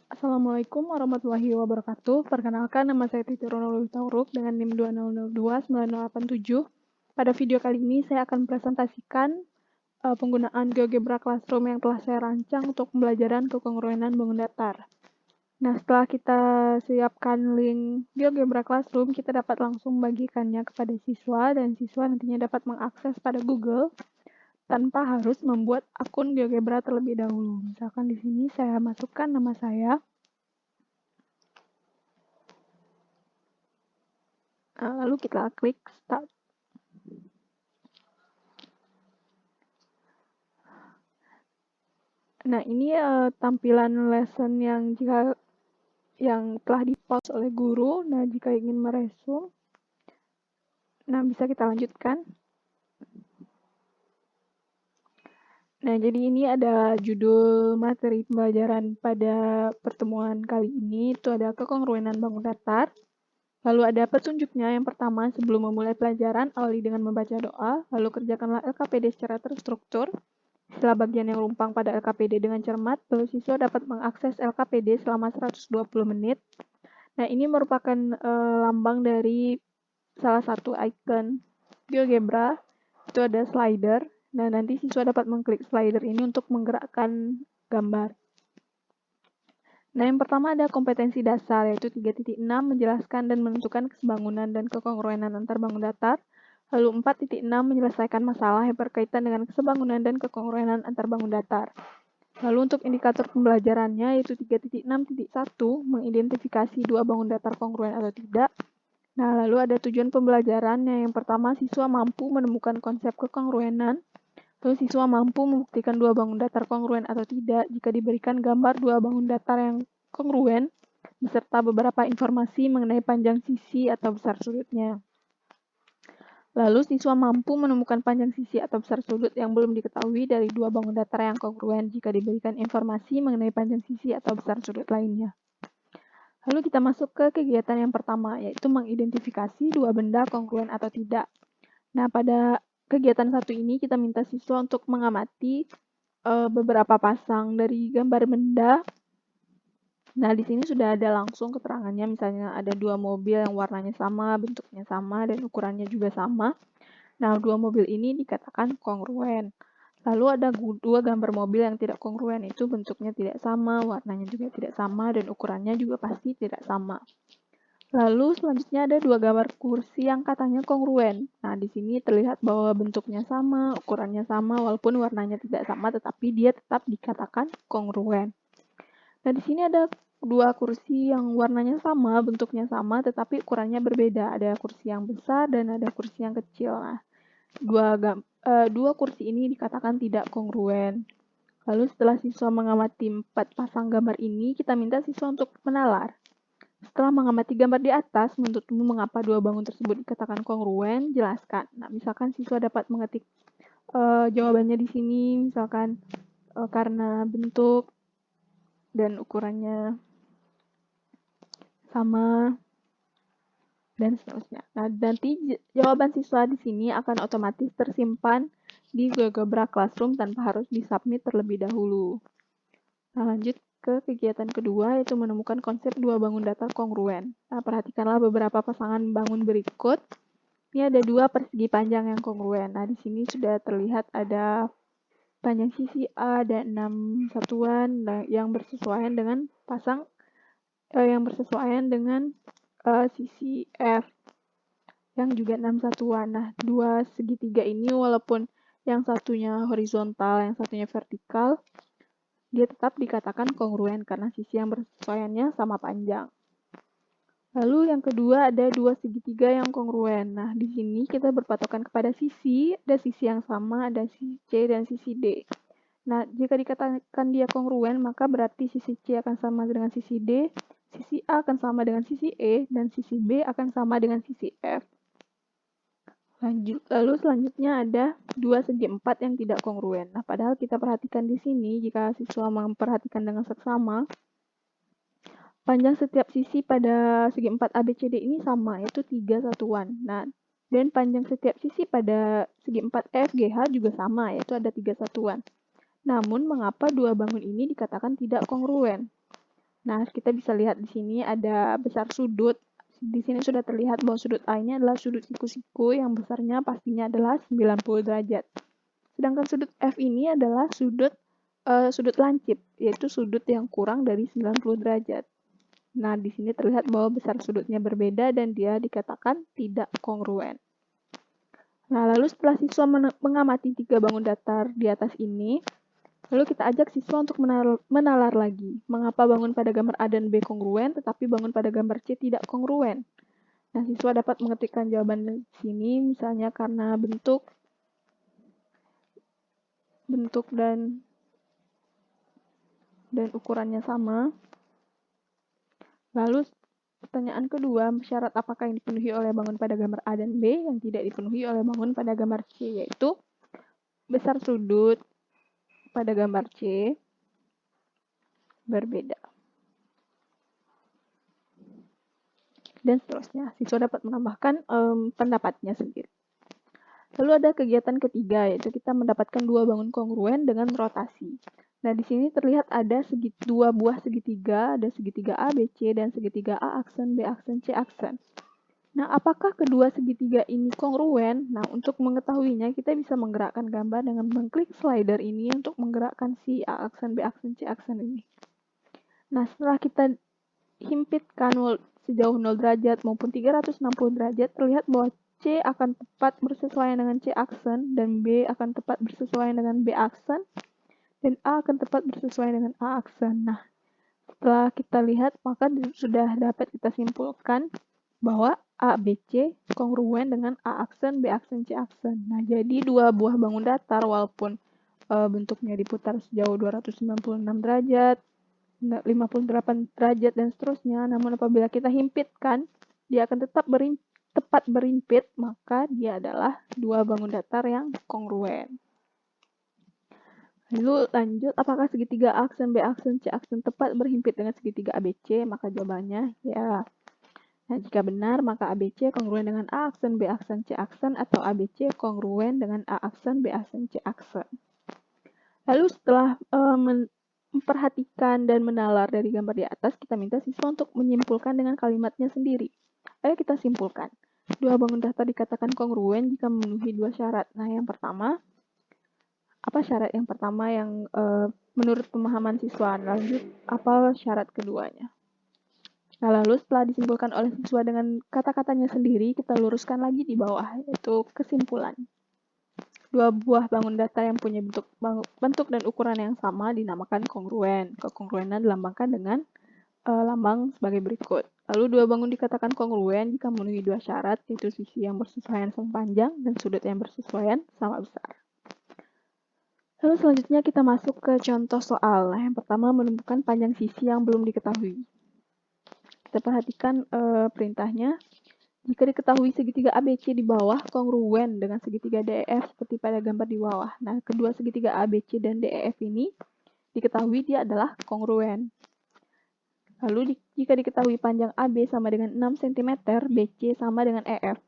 Assalamualaikum warahmatullahi wabarakatuh. Perkenalkan, nama saya Titi Ronaldo Tauruk dengan NIM 20029087. Pada video kali ini saya akan presentasikan penggunaan GeoGebra Classroom yang telah saya rancang untuk pembelajaran kekongruenan bangun datar. Nah, setelah kita siapkan link GeoGebra Classroom, kita dapat langsung bagikannya kepada siswa dan siswa nantinya dapat mengakses pada Google tanpa harus membuat akun GeoGebra terlebih dahulu. Misalkan di sini saya masukkan nama saya. Lalu kita klik Start. Nah, ini tampilan lesson yang telah di-post oleh guru. Nah, jika ingin meresum, nah bisa kita lanjutkan. Nah, jadi ini ada judul materi pembelajaran pada pertemuan kali ini, itu ada kekongruenan bangun datar. Lalu ada petunjuknya. Yang pertama, sebelum memulai pelajaran, awali dengan membaca doa, lalu kerjakanlah LKPD secara terstruktur. Setelah bagian yang rumpang pada LKPD dengan cermat, lalu siswa dapat mengakses LKPD selama 120 menit. Nah, ini merupakan lambang dari salah satu icon GeoGebra, itu ada slider. Nah, nanti siswa dapat mengklik slider ini untuk menggerakkan gambar. Nah, yang pertama ada kompetensi dasar, yaitu 3.6 menjelaskan dan menentukan kesebangunan dan kekongruenan antar bangun datar. Lalu 4.6 menyelesaikan masalah yang berkaitan dengan kesebangunan dan kekongruenan antar bangun datar. Lalu untuk indikator pembelajarannya yaitu 3.6.1 mengidentifikasi dua bangun datar kongruen atau tidak. Nah, lalu ada tujuan pembelajarannya. Yang pertama, siswa mampu menemukan konsep kekongruenan. Lalu siswa mampu membuktikan dua bangun datar kongruen atau tidak jika diberikan gambar dua bangun datar yang kongruen beserta beberapa informasi mengenai panjang sisi atau besar sudutnya. Lalu siswa mampu menemukan panjang sisi atau besar sudut yang belum diketahui dari dua bangun datar yang kongruen jika diberikan informasi mengenai panjang sisi atau besar sudut lainnya. Lalu kita masuk ke kegiatan yang pertama, yaitu mengidentifikasi dua benda kongruen atau tidak. Nah, pada kegiatan satu ini kita minta siswa untuk mengamati beberapa pasang dari gambar benda. Nah, di sini sudah ada langsung keterangannya, misalnya ada dua mobil yang warnanya sama, bentuknya sama, dan ukurannya juga sama. Nah, dua mobil ini dikatakan kongruen. Lalu ada dua gambar mobil yang tidak kongruen, itu bentuknya tidak sama, warnanya juga tidak sama, dan ukurannya juga pasti tidak sama. Lalu selanjutnya ada dua gambar kursi yang katanya kongruen. Nah, di sini terlihat bahwa bentuknya sama, ukurannya sama, walaupun warnanya tidak sama, tetapi dia tetap dikatakan kongruen. Nah, di sini ada dua kursi yang warnanya sama, bentuknya sama, tetapi ukurannya berbeda. Ada kursi yang besar dan ada kursi yang kecil. Nah, dua kursi ini dikatakan tidak kongruen. Lalu setelah siswa mengamati 4 pasang gambar ini, kita minta siswa untuk menalar. Setelah mengamati gambar di atas, menurutmu mengapa dua bangun tersebut dikatakan kongruen? Jelaskan. Nah, misalkan siswa dapat mengetik jawabannya di sini, misalkan karena bentuk dan ukurannya sama, dan seterusnya. Nah, nanti jawaban siswa di sini akan otomatis tersimpan di GeoGebra Classroom tanpa harus disubmit terlebih dahulu. Nah, lanjut ke kegiatan kedua, yaitu menemukan konsep dua bangun datar kongruen. Nah, perhatikanlah beberapa pasangan bangun berikut. Ini ada dua persegi panjang yang kongruen. Nah, di sini sudah terlihat ada panjang sisi A ada 6 satuan yang bersesuaian dengan sisi F yang juga 6 satuan. Nah, dua segitiga ini walaupun yang satunya horizontal, yang satunya vertikal, dia tetap dikatakan kongruen karena sisi yang bersesuaiannya sama panjang. Lalu yang kedua ada dua segitiga yang kongruen. Nah, di sini kita berpatokan kepada sisi, ada sisi yang sama, ada sisi C dan sisi D. Nah, jika dikatakan dia kongruen, maka berarti sisi C akan sama dengan sisi D, sisi A akan sama dengan sisi E, dan sisi B akan sama dengan sisi F. Lalu selanjutnya ada dua segi 4 yang tidak kongruen. Nah, padahal kita perhatikan di sini, jika siswa memperhatikan dengan seksama, panjang setiap sisi pada segi 4 ABCD ini sama, yaitu 3 satuan. Nah, dan panjang setiap sisi pada segi 4 EFGH juga sama, yaitu ada 3 satuan. Namun, mengapa dua bangun ini dikatakan tidak kongruen? Nah, kita bisa lihat di sini ada besar sudut. Di sini sudah terlihat bahwa sudut A-nya adalah sudut siku-siku yang besarnya pastinya adalah 90 derajat. Sedangkan sudut F ini adalah sudut lancip, yaitu sudut yang kurang dari 90 derajat. Nah, di sini terlihat bahwa besar sudutnya berbeda dan dia dikatakan tidak kongruen. Nah, lalu setelah siswa mengamati 3 bangun datar di atas ini, lalu kita ajak siswa untuk menalar lagi. Mengapa bangun pada gambar A dan B kongruen, tetapi bangun pada gambar C tidak kongruen? Nah, siswa dapat mengetikkan jawaban di sini, misalnya karena bentuk dan ukurannya sama. Lalu pertanyaan kedua, syarat apakah yang dipenuhi oleh bangun pada gambar A dan B yang tidak dipenuhi oleh bangun pada gambar C, yaitu besar sudut pada gambar C berbeda. Dan seterusnya, siswa dapat menambahkan pendapatnya sendiri. Lalu ada kegiatan ketiga, yaitu kita mendapatkan 2 bangun kongruen dengan rotasi. Nah, di sini terlihat ada 2 buah segitiga, ada segitiga A, B, C, dan segitiga A aksen, B aksen, C aksen. Nah, apakah kedua segitiga ini kongruen? Nah, untuk mengetahuinya, kita bisa menggerakkan gambar dengan mengklik slider ini untuk menggerakkan si A aksen, B aksen, C aksen ini. Nah, setelah kita himpitkan sejauh 0 derajat maupun 360 derajat, terlihat bahwa C akan tepat bersesuaian dengan C aksen, dan B akan tepat bersesuaian dengan B aksen, dan A akan tepat bersesuaian dengan A aksen. Nah, setelah kita lihat, maka sudah dapat kita simpulkan bahwa A, B, C kongruen dengan A aksen, B aksen, C aksen. Nah, jadi 2 buah bangun datar walaupun bentuknya diputar sejauh 296 derajat, 58 derajat, dan seterusnya, namun apabila kita himpitkan, dia akan tetap tepat berimpit, maka dia adalah 2 bangun datar yang kongruen. Lalu lanjut, apakah segitiga A aksen, B aksen, C aksen tepat berhimpit dengan segitiga ABC? Maka jawabannya ya. Nah, jika benar, maka ABC kongruen dengan A aksen, B aksen, C aksen, atau ABC kongruen dengan A aksen, B aksen, C aksen. Lalu setelah memperhatikan dan menalar dari gambar di atas, kita minta siswa untuk menyimpulkan dengan kalimatnya sendiri. Ayo kita simpulkan. 2 bangun datar dikatakan kongruen jika memenuhi 2 syarat. Nah, yang pertama, apa syarat yang pertama yang menurut pemahaman siswa? Lanjut, apa syarat keduanya? Nah, lalu setelah disimpulkan oleh siswa dengan kata-katanya sendiri, kita luruskan lagi di bawah, yaitu kesimpulan. 2 buah bangun datar yang punya bentuk dan ukuran yang sama dinamakan kongruen. Kekongruenan dilambangkan dengan lambang sebagai berikut. Lalu 2 bangun dikatakan kongruen jika memenuhi 2 syarat, yaitu sisi yang bersesuaian sama panjang dan sudut yang bersesuaian sama besar. Lalu selanjutnya kita masuk ke contoh soal. Yang pertama, menemukan panjang sisi yang belum diketahui. Kita perhatikan perintahnya. Jika diketahui segitiga ABC di bawah kongruen dengan segitiga DEF seperti pada gambar di bawah. Nah, kedua segitiga ABC dan DEF ini diketahui dia adalah kongruen. Lalu jika diketahui panjang AB sama dengan 6 cm, BC sama dengan EF.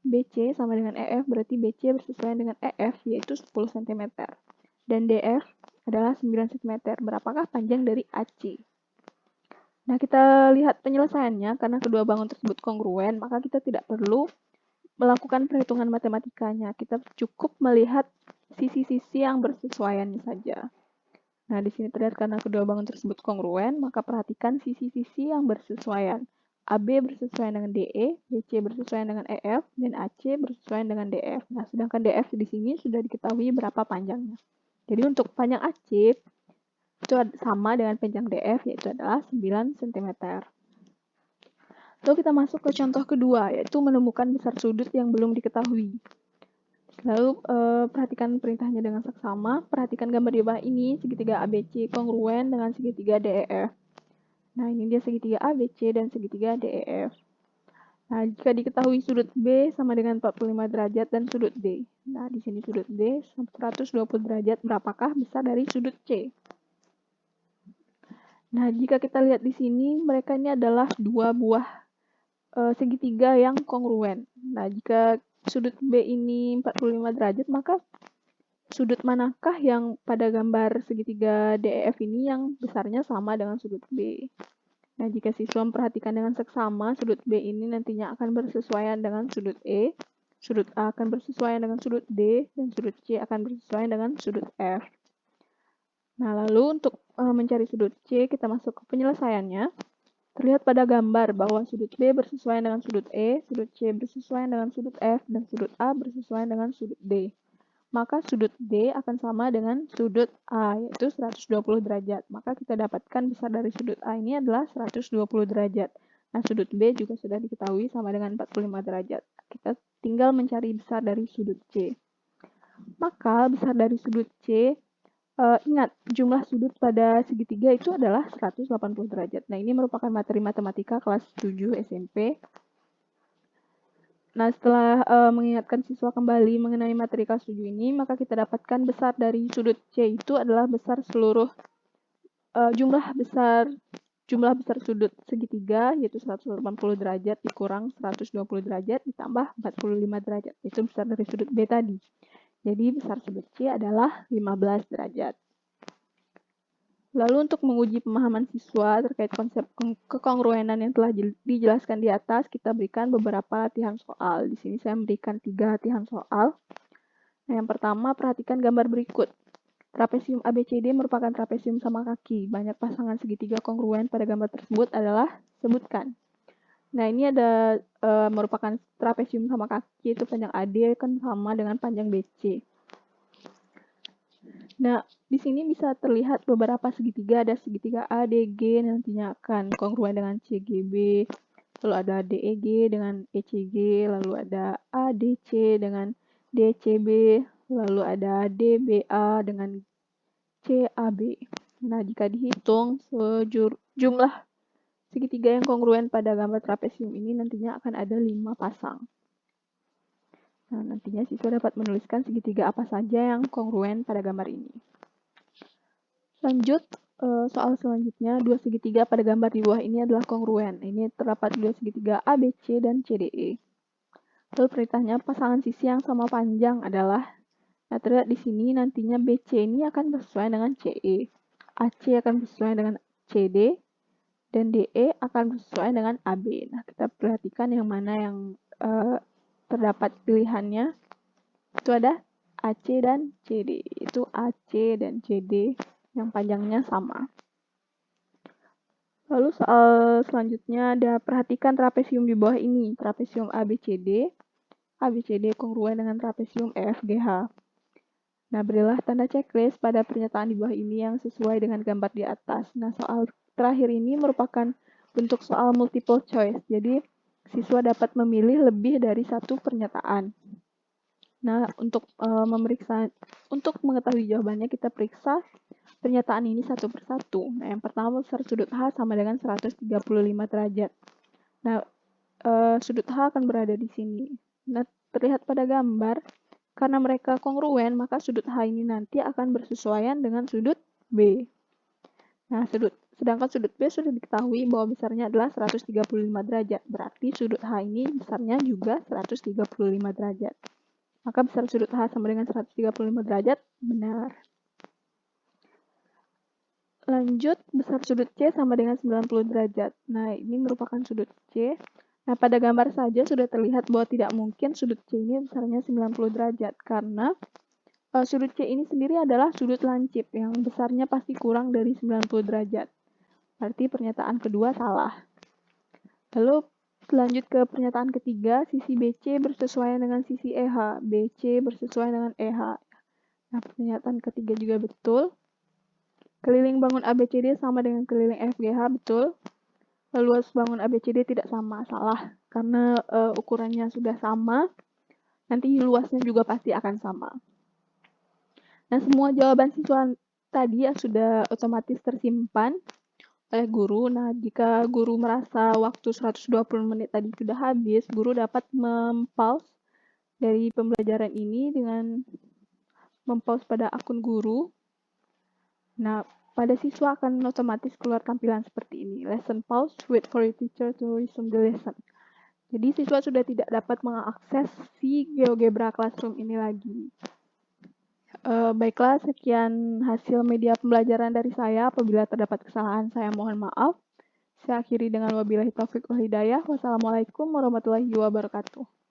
BC sama dengan EF berarti BC bersesuaian dengan EF, yaitu 10 cm. Dan DF adalah 9 cm. Berapakah panjang dari AC? Nah, kita lihat penyelesaiannya. Karena kedua bangun tersebut kongruen, maka kita tidak perlu melakukan perhitungan matematikanya. Kita cukup melihat sisi-sisi yang bersesuaian saja. Nah, di sini terlihat karena kedua bangun tersebut kongruen, maka perhatikan sisi-sisi yang bersesuaian. AB bersesuaian dengan DE, BC bersesuaian dengan EF, dan AC bersesuaian dengan DF. Nah, sedangkan DF di sini sudah diketahui berapa panjangnya. Jadi untuk panjang AC itu sama dengan panjang DF, yaitu adalah 9 cm. Lalu kita masuk ke contoh kedua, yaitu menemukan besar sudut yang belum diketahui. Lalu perhatikan perintahnya dengan seksama. Perhatikan gambar di bawah ini, segitiga ABC kongruen dengan segitiga DEF. Nah, ini dia segitiga ABC dan segitiga DEF. Nah, jika diketahui sudut B sama dengan 45 derajat dan sudut D. Nah, di sini sudut D 120 derajat, berapakah besar dari sudut C? Nah, jika kita lihat di sini, mereka ini adalah 2 buah segitiga yang kongruen. Nah, jika sudut B ini 45 derajat, maka sudut manakah yang pada gambar segitiga DEF ini yang besarnya sama dengan sudut B. Nah, jika siswa memperhatikan dengan seksama, sudut B ini nantinya akan bersesuaian dengan sudut E, sudut A akan bersesuaian dengan sudut D, dan sudut C akan bersesuaian dengan sudut F. Nah, lalu untuk mencari sudut C, kita masuk ke penyelesaiannya. Terlihat pada gambar bahwa sudut B bersesuaian dengan sudut E, sudut C bersesuaian dengan sudut F, dan sudut A bersesuaian dengan sudut D. Maka sudut D akan sama dengan sudut A, yaitu 120 derajat. Maka kita dapatkan besar dari sudut A ini adalah 120 derajat. Nah, sudut B juga sudah diketahui sama dengan 45 derajat. Kita tinggal mencari besar dari sudut C. Maka besar dari sudut C, ingat, jumlah sudut pada segitiga itu adalah 180 derajat. Nah, ini merupakan materi matematika kelas 7 SMP. Nah, setelah mengingatkan siswa kembali mengenai materi kelas 7 ini, maka kita dapatkan besar dari sudut C itu adalah besar seluruh jumlah besar sudut segitiga, yaitu 180 derajat dikurang 120 derajat ditambah 45 derajat. Itu besar dari sudut B tadi. Jadi besar sudut C adalah 15 derajat. Lalu untuk menguji pemahaman siswa terkait konsep kekongruenan yang telah dijelaskan di atas, kita berikan beberapa latihan soal. Di sini saya memberikan 3 latihan soal. Nah, yang pertama, perhatikan gambar berikut. Trapesium ABCD merupakan trapesium sama kaki. Banyak pasangan segitiga kongruen pada gambar tersebut adalah sebutkan. Nah, ini ada merupakan trapesium sama kaki, itu panjang AD kan sama dengan panjang BC. Nah, di sini bisa terlihat beberapa segitiga, ada segitiga ADG nantinya akan kongruen dengan CGB, lalu ada DEG dengan ECG, lalu ada ADC dengan DCB, lalu ada DBA dengan CAB. Nah, jika dihitung jumlah segitiga yang kongruen pada gambar trapesium ini nantinya akan ada 5 pasang. Nah, nantinya siswa dapat menuliskan segitiga apa saja yang kongruen pada gambar ini. Lanjut, soal selanjutnya, 2 segitiga pada gambar di bawah ini adalah kongruen. Ini terdapat 2 segitiga ABC dan CDE. Lalu perintahnya pasangan sisi yang sama panjang adalah, nah terlihat di sini nantinya BC ini akan bersesuaian dengan CE, AC akan bersesuaian dengan CD, dan DE akan bersesuaian dengan AB. Nah, kita perhatikan yang mana yang terdapat pilihannya. Itu ada AC dan CD. Itu AC dan CD yang panjangnya sama. Lalu soal selanjutnya ada perhatikan trapesium di bawah ini. Trapesium ABCD. ABCD kongruen dengan trapesium EFGH. Nah, berilah tanda checklist pada pernyataan di bawah ini yang sesuai dengan gambar di atas. Nah, soal terakhir ini merupakan bentuk soal multiple choice. Jadi, siswa dapat memilih lebih dari satu pernyataan. Nah, untuk mengetahui jawabannya, kita periksa pernyataan ini satu persatu. Nah, yang pertama, besar sudut H sama dengan 135 derajat. Nah, sudut H akan berada di sini. Nah, terlihat pada gambar, karena mereka kongruen, maka sudut H ini nanti akan bersesuaian dengan sudut B. Nah, sedangkan sudut B sudah diketahui bahwa besarnya adalah 135 derajat. Berarti sudut H ini besarnya juga 135 derajat. Maka besar sudut H sama dengan 135 derajat, benar. Lanjut, besar sudut C sama dengan 90 derajat. Nah, ini merupakan sudut C. Nah, pada gambar saja sudah terlihat bahwa tidak mungkin sudut C ini besarnya 90 derajat, karena sudut C ini sendiri adalah sudut lancip, yang besarnya pasti kurang dari 90 derajat. Berarti pernyataan kedua salah. Lalu, lanjut ke pernyataan ketiga, sisi BC bersesuaian dengan sisi EH, BC bersesuaian dengan EH. Nah, pernyataan ketiga juga betul. Keliling bangun ABCD sama dengan keliling FGH, betul. Luas bangun ABCD tidak sama, salah. Karena ukurannya sudah sama, nanti luasnya juga pasti akan sama. Nah, semua jawaban siswa tadi sudah otomatis tersimpan oleh guru. Nah, jika guru merasa waktu 120 menit tadi sudah habis, guru dapat mempause dari pembelajaran ini dengan mempause pada akun guru. Nah, pada siswa akan otomatis keluar tampilan seperti ini. Lesson pause, wait for your teacher to resume the lesson. Jadi siswa sudah tidak dapat mengakses si GeoGebra Classroom ini lagi. Baiklah, sekian hasil media pembelajaran dari saya. Apabila terdapat kesalahan, saya mohon maaf. Saya akhiri dengan wabillahi taufiq wal hidayah. Wassalamualaikum warahmatullahi wabarakatuh.